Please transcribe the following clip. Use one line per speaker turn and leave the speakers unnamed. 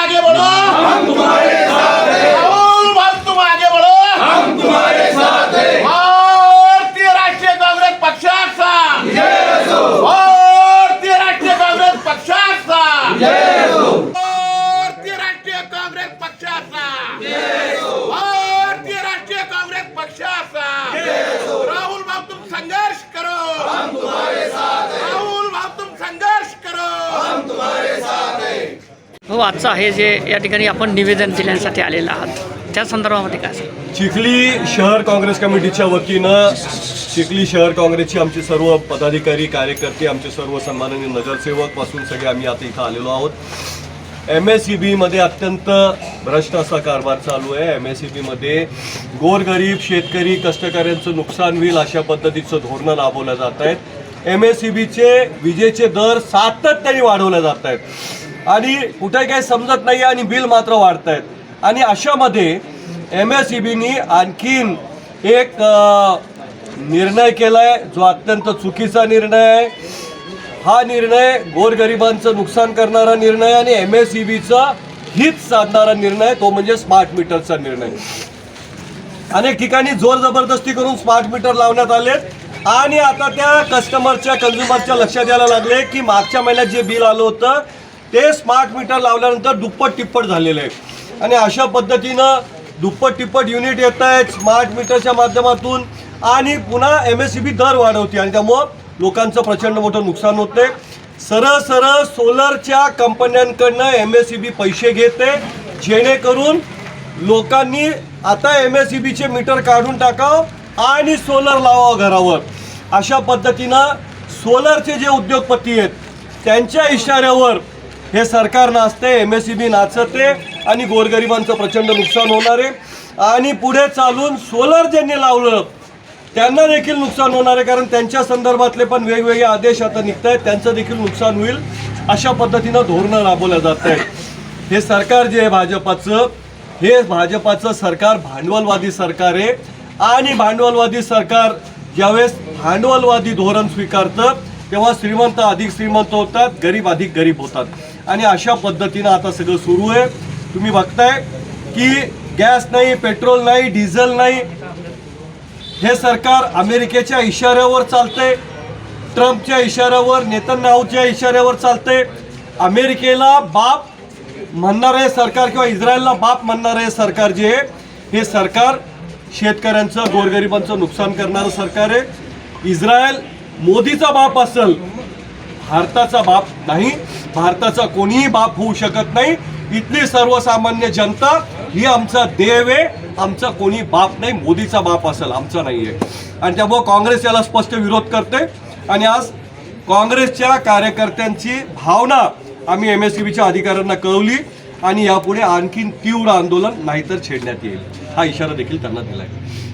आगे बढ़ो, हम तुम्हारे साथ हैं। राहुल भक्त तुम आगे बढ़ो, हम तुम्हारे साथ हैं। भारतीय राष्ट्रीय काँग्रेस पक्षाचा जय असो, भारतीय राष्ट्रीय काँग्रेस पक्षाचा जय असो, भारतीय राष्ट्रीय काँग्रेस पक्षाचा जय असो, भारतीय राष्ट्रीय काँग्रेस पक्षाचा जय असो। राहुल भक्त तुम संघर्ष करो, हम तुम्हारे साथ हैं। राहुल भक्त तुम संघर्ष करो, हम तुम्हारे साथ हैं।
हो, आजचं आहे जे या ठिकाणी आपण निवेदन दिल्यासाठी आलेलं आहात त्या संदर्भामध्ये काय असेल?
चिखली शहर काँग्रेस कमिटीच्या वतीनं चिखली शहर काँग्रेसचे आमचे सर्व पदाधिकारी कार्यकर्ते आमचे सर्व सन्माननीय नगरसेवक पासून सगळे आम्ही आता इथं आलेलो आहोत। MSEBमध्ये अत्यंत भ्रष्ट असा कारभार चालू आहे। MSEBमध्ये गोरगरीब शेतकरी कष्टकऱ्यांचं नुकसान होईल अशा पद्धतीचं धोरणं राबवलं जात आहेत। MSEBचे विजेचे दर सातत्याने वाढवले जात आहेत आणि कुठे काही समजत नाही आणि बिल मात्र वाढत आहेत आणि अशामध्ये MSEBनी आणखीन एक निर्णय केलाय जो अत्यंत चुकीचा निर्णय आहे। हा निर्णय गोरगरिबांचं नुकसान करणारा निर्णय आणि MSEBचा हित साधणारा निर्णय तो म्हणजे स्मार्ट मीटरचा निर्णय। अनेक ठिकाणी जोर जबरदस्ती करून स्मार्ट मीटर लावण्यात आलेत आणि आता त्या कस्टमरच्या कंझ्युमरच्या लक्षात यायला लागले की मागच्या महिन्यात जे बिल आलं होतं ते स्मार्ट मीटर लावल्यानंतर दुप्पट तिप्पट झालेलं आहे आणि अशा पद्धतीनं दुप्पट तिप्पट युनिट येत आहेत स्मार्ट मीटरच्या माध्यमातून आणि पुन्हा MSEB दर वाढवते आणि त्यामुळं लोकांचं प्रचंड मोठं नुकसान होते। सरळ सरळ सोलरच्या कंपन्यांकडनं MSEB पैसे घेते जेणेकरून लोकांनी आता MSEBचे मीटर काढून टाकावं आणि सोलर लावावं घरावर। अशा पद्धतीनं सोलरचे जे उद्योगपती आहेत त्यांच्या इशाऱ्यावर हे सरकार नाचते, MSEB नाचते आणि गोरगरिबांचं प्रचंड नुकसान होणार आहे आणि पुढे चालून सोलर ज्यांनी लावलं त्यांना देखील नुकसान होणार आहे कारण त्यांच्या संदर्भातले पण वेगवेगळे आदेश आता निघत आहेत, त्यांचं देखील नुकसान होईल। अशा पद्धतीनं धोरणं राबवल्या जात आहेत। हे सरकार जे आहे भाजपाचं हे भाजपाचं सरकार भांडवलवादी सरकार आहे आणि भांडवलवादी सरकार ज्यावेळेस भांडवलवादी धोरण स्वीकारतं तेव्हा श्रीमंत अधिक श्रीमंत होतात, गरीब अधिक गरीब होतात आणि अशा पद्धतीनं आता सगळं सुरू आहे। तुम्ही बघताय की गॅस नाही, पेट्रोल नाही, डिझेल नाही, हे सरकार अमेरिकेच्या इशाऱ्यावर चालते, ट्रम्पच्या इशाऱ्यावर, नेतन्याहूच्या इशाऱ्यावर चालते। अमेरिकेला बाप म्हणणारे सरकार किंवा इस्रायलला बाप म्हणणारे सरकार जे आहे हे सरकार शेतकऱ्यांचं गोरगरिबांचं नुकसान करणारं सरकार आहे। इस्रायल मोदीचा बाप असेल, भारताचा बाप नाही, भारताचा कोणीही बाप होऊ शकत नाही। इथली सर्वसामान्य जनता ही आमचा देव आहे, आमचा कोणी बाप नाही, मोदीचा बाप असेल, आमचा नाही आहे आणि त्यामुळे काँग्रेस याला स्पष्ट विरोध करते आणि आज काँग्रेसच्या कार्यकर्त्यांची भावना आम्ही MSEBच्या अधिकाऱ्यांना कळवली आणि यापुढे आणखीन तीव्र आंदोलन नाहीतर छेडण्यात येईल हा इशारा देखील त्यांना दिला आहे।